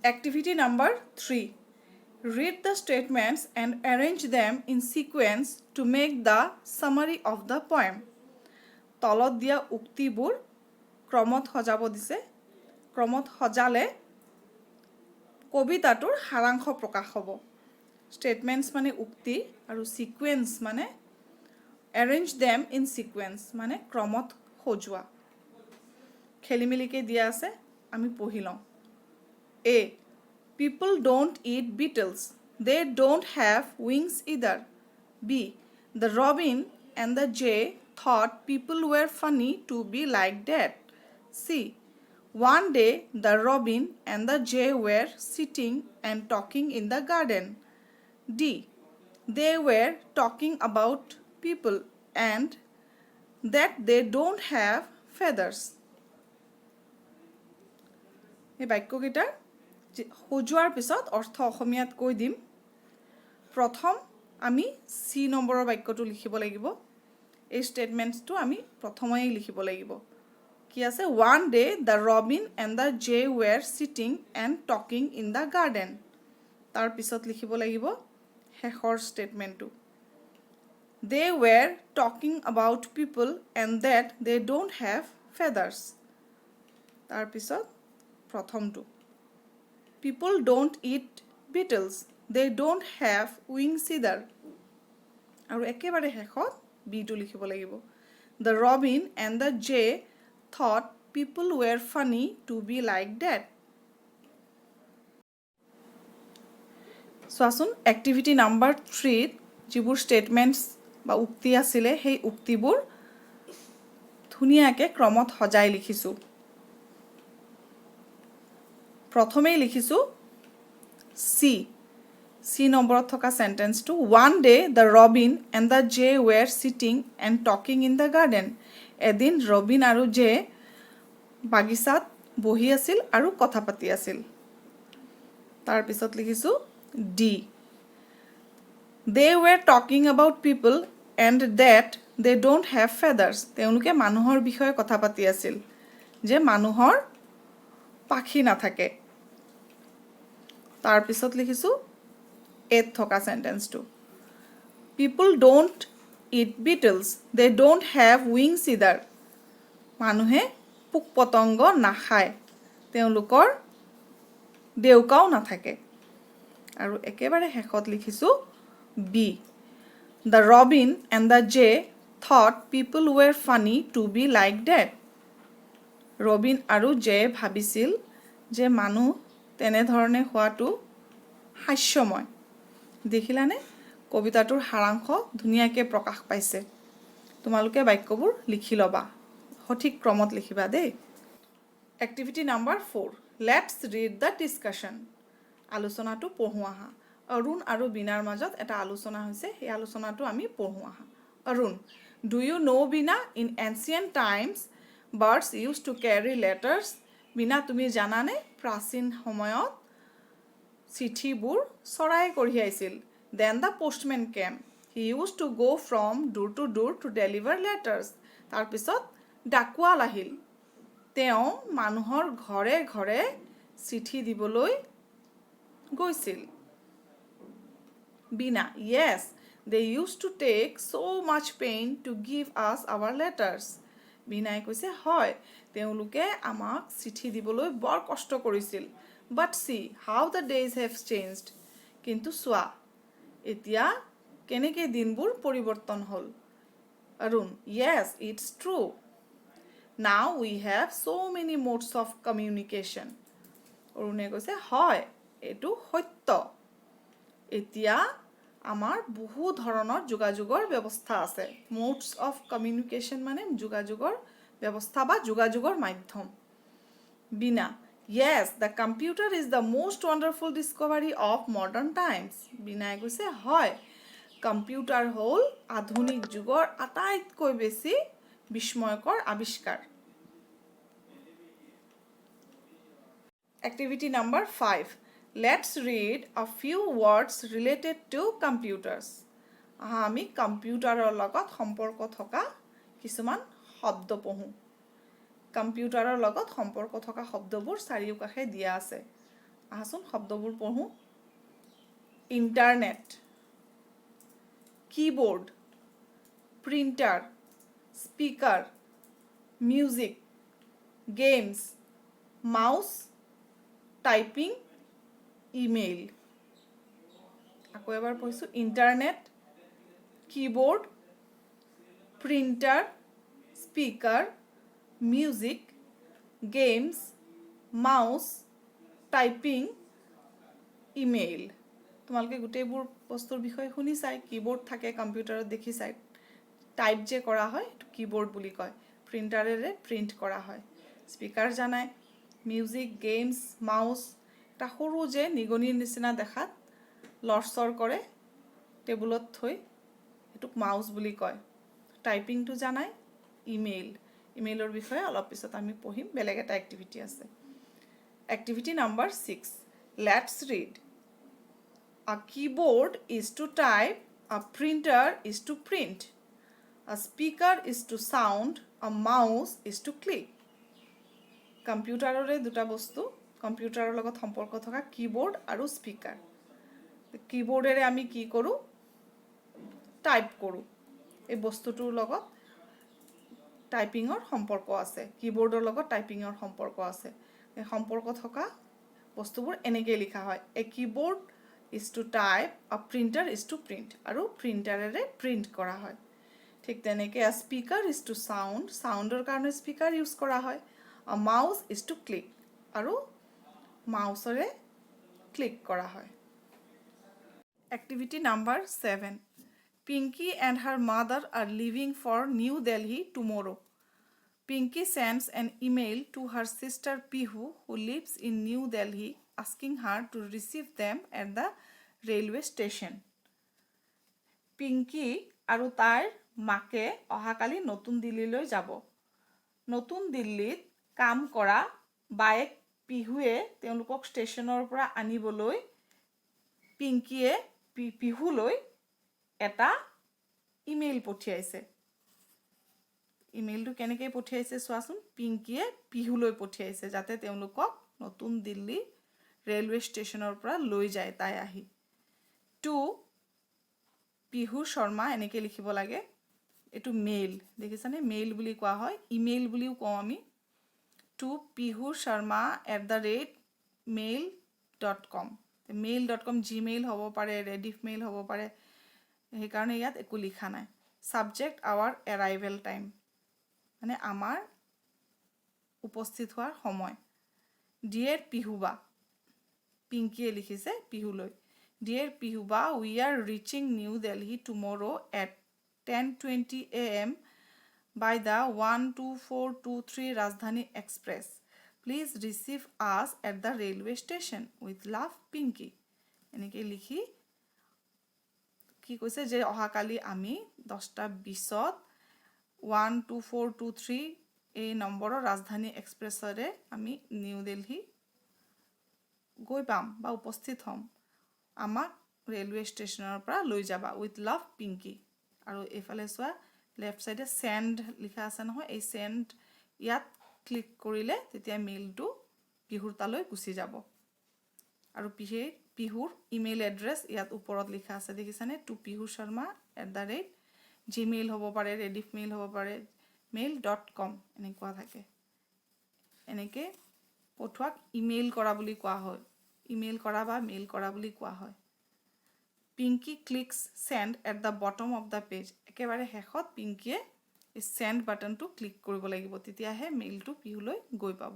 Activity number 3. Read the statements and arrange them in sequence to make the summary of the poem. তলত দিয়া উক্তিবোৰ ক্ৰমত সজাব দিছে। ক্ৰমত সজালে কবিতাটোৰ সাৰাংশ প্ৰকাশ হ'ব। Statements মানে উক্তি আৰু sequence মানে arrange them in sequence মানে ক্ৰমত সজোৱা। খেলিমেলিকে দিয়া আছে, আমি পঢ়ি লওঁ। A. People don't eat beetles. They don't have wings either. B. The robin and the jay thought people were funny to be like that. C. One day the robin and the jay were sitting and talking in the garden. D. They were talking about people and that they don't have feathers. এই বাক্যকেইটাৰ সজোৱাৰ পিছত অৰ্থ অসমীয়াত কৈ দিম। প্ৰথম আমি সি নম্বৰৰ বাক্যটো লিখিব লাগিব। এই ষ্টেটমেণ্টছটো আমি প্ৰথমেই লিখিব লাগিব। কি আছে? One day the robin and the jay were sitting and talking in the garden. তাৰপিছত লিখিব লাগিব শেষৰ ষ্টেটমেণ্টটো। They were talking about people and that they don't have feathers. তাৰপিছত প্ৰথমটো People don't eat beetles. They don't have wings either. আৰু একেবাৰে শেষত বিটো লিখিব লাগিব। The robin and the jay thought people were funny to be like that. চোৱাচোন activity number 3 যিবোৰ statements বা উক্তি আছিলে সেই উক্তিবোৰ ধুনীয়াকৈ ক্ৰমত সজাই লিখিছোঁ। প্ৰথমেই লিখিছোঁ চি নম্বৰত থকা চেণ্টেন্সটো one day the robin and the jay were sitting and talking in the garden. এদিন ৰবিন আৰু জে বাগিচাত বহি আছিল আৰু কথা পাতি আছিল। তাৰপিছত লিখিছোঁ D they were talking about people and that they don't have feathers. তেওঁলোকে মানুহৰ বিষয়ে কথা পাতি আছিল যে মানুহৰ পাখি নাথাকে। তাৰপিছত লিখিছোঁ এত থকা চেণ্টেন্সটো people don't eat beetles they don't have wings either. মানুহে পোক পতংগ নাখায়, তেওঁলোকৰ ডেউকাও নাথাকে। আৰু একেবাৰে শেষত লিখিছোঁ B the robin and the jay thought people were funny to be like that. Robin আৰু জে ভাবিছিল যে মানুহ তেনেধৰণে হোৱাটো হাস্যময়। দেখিলানে কবিতাটোৰ সাৰাংশ ধুনীয়াকৈ প্ৰকাশ পাইছে। তোমালোকে বাক্যবোৰ লিখি ল'বা, সঠিক ক্ৰমত লিখিবা দেই। Activity number 4 let's read the discussion. আলোচনাটো পঢ়োঁ আহা। অৰুণ আৰু বীণাৰ মাজত এটা আলোচনা হৈছে, সেই আলোচনাটো আমি পঢ়োঁ আহা। Arun, do you know' Veena in ancient times birds use to carry letters. Veena, তুমি জানানে প্ৰাচীন সময়ত চিঠিবোৰ চৰাই কঢ়িয়াইছিল। Then the postmen came. He use to go' from door to deliver letters. তাৰপিছত ডাকুৱাল আহিল। তেওঁ মানুহৰ ঘৰে ঘৰে চিঠি দিবলৈ গৈছিল। Veena, yes they use to take so' much pain to give us our letters. বীণাই কৈছে হয়, তেওঁলোকে আমাক চিঠি দিবলৈ বৰ কষ্ট কৰিছিল। But see how the days have changed. কিন্তু চোৱা এতিয়া কেনেকৈ দিনবোৰ পৰিৱৰ্তন হ'ল। অৰুণ, য়েছ it's true now we have so' many modes of communication. অৰুণে কৈছে হয়, এইটো সত্য। এতিয়া আমাৰ বহু ধৰণৰ যোগাযোগৰ ব্যৱস্থা আছে। মোডছ অফ কমিউনিকেশ্যন মানে যোগাযোগৰ ব্যৱস্থা বা যোগাযোগৰ মাধ্যম। Veena, yes the computer is the most wonderful discovery of modern times. বীণাই কৈছে হয়, কম্পিউটাৰ হ'ল আধুনিক যুগৰ আটাইতকৈ বেছি বিস্ময়কৰ আৱিষ্কাৰ। Activity number 5 let's read a few words related to computers. আমি কম্পিউটাৰৰ লগত সম্পৰ্ক থকা কিছুমান শব্দ পঢ়োঁ। কম্পিউটাৰৰ লগত সম্পৰ্ক থকা শব্দবোৰ চাৰিওকাষে দিয়া আছে। আহাচোন শব্দবোৰ পঢ়োঁ internet keyboard printer speaker music games mouse typing email আকৌ এবাৰ পঢ়িছোঁ internet keyboard printer speaker music games mouse typing email তোমালোকে গোটেইবোৰ বস্তুৰ বিষয়ে শুনিছাই কিবোৰ্ড থাকে কম্পিউটাৰত দেখিছাই টাইপ যে কৰা হয় এইটো কিবোৰ্ড বুলি কয় প্ৰিণ্টাৰেৰে প্ৰিণ্ট কৰা হয় স্পিকাৰ জানাই মিউজিক গেমছ মাউছ এটা সৰু যে নিগনিৰ নিচিনা দেখাত লৰচৰ কৰে টেবুলত থৈ এইটোক মাউছ বুলি কয় টাইপিংটো জানাই ইমেইলৰ বিষয়ে অলপ পিছত আমি পঢ়িম বেলেগ এটা এক্টিভিটি আছে activity number 6 let's read A keyboard is to type, a printer is to print, a speaker is to sound, a mouse is to click. কম্পিউটাৰৰে দুটা বস্তু কম্পিউটাৰৰ লগত সম্পৰ্ক থকা কিবোৰ্ড আৰু স্পিকাৰ কিবোৰ্ডেৰে আমি কি কৰোঁ টাইপ কৰোঁ এই বস্তুটোৰ লগত টাইপিঙৰ সম্পৰ্ক আছে কিবোৰ্ডৰ লগত টাইপিঙৰ সম্পৰ্ক আছে এই সম্পৰ্ক থকা বস্তুবোৰ এনেকৈ লিখা হয় এ keyboard is to type, a printer is to print আৰু প্ৰিণ্টাৰেৰে প্ৰিণ্ট কৰা হয় ঠিক তেনেকৈ a speaker is to sound সাউণ্ডৰ কাৰণে স্পিকাৰ ইউজ কৰা হয় a mouse is to click আৰু মাউছৰে ক্লিক কৰা হয় activity number 7 Pinky and her mother are leaving for New Delhi tomorrow Pinky sends an email to her sister Pihu who lives in New Delhi asking her to receive them at the railway station. Pinky আৰু তাইৰ মাকে অহাকালি নতুন দিল্লীলৈ যাব নতুন দিল্লীত কাম কৰা বাইক পিহুৱে তেওঁলোকক ষ্টেচনৰ পৰা আনিবলৈ পিংকিয়ে পিহুলৈ এটা ইমেইল পঠিয়াইছে ইমেইলটো কেনেকৈ পঠিয়াইছে চোৱাচোন পিংকিয়ে পিহুলৈ পঠিয়াইছে যাতে তেওঁলোকক নতুন দিল্লী ৰেলৱে ষ্টেচনৰ পৰা লৈ যায় তাই আহি টু পিহু শৰ্মা এনেকৈ লিখিব লাগে এইটো মেইল দেখিছানে মেইল বুলি কোৱা হয় ইমেইল বুলিও কওঁ আমি two Pihu Sharma @mail.com mail.com Gmail হ'ব পাৰে ৰেডিফ মেইল হ'ব পাৰে সেইকাৰণে ইয়াত একো লিখা নাই ছাবজেক্ট আৱাৰ এৰাইভেল টাইম মানে আমাৰ উপস্থিত হোৱাৰ সময় ডিয়েৰ পিহুবা পিংকিয়ে লিখিছে পিহুলৈ ডিয়েৰ পিহুবা we are reaching New Delhi tomorrow at 10:20 AM by the 12423 Rajdhani Express. Please receive us at the railway station with love Pinky. এনেকৈ লিখি কি কৈছে যে অহাকালি আমি 10:20 12423 এই নম্বৰৰ ৰাজধানী এক্সপ্ৰেছৰে আমি নিউ দিল্লী গৈ পাম বা উপস্থিত হ'ম আমাক ৰেলৱে ষ্টেচনৰ পৰা লৈ যাবা উইথ লাভ পিংকি আৰু এইফালে চোৱা লেফ্ট চাইডে চেণ্ড লিখা আছে নহয় এই চেণ্ড ইয়াত ক্লিক কৰিলে তেতিয়া মেইলটো পিহুৰ তালৈ গুচি যাব আৰু পিহুৰ ইমেইল এড্ৰেছ ইয়াত ওপৰত লিখা আছে দেখিছানে টু পিহু শৰ্মা @gmail হ'ব পাৰে ৰেডিফ মেইল হ'ব পাৰে mail.com এনেকুৱা থাকে এনেকৈ পঠোৱাক ইমেইল কৰা বুলি কোৱা হয় ইমেইল কৰা বা মেইল কৰা বুলি কোৱা হয় Pinki clicks send at the bottom of the page একেবাৰে শেষত পিংকিয়ে এই চেণ্ড বাটনটো ক্লিক কৰিব লাগিব তেতিয়াহে মেইলটো পিহুলৈ গৈ পাব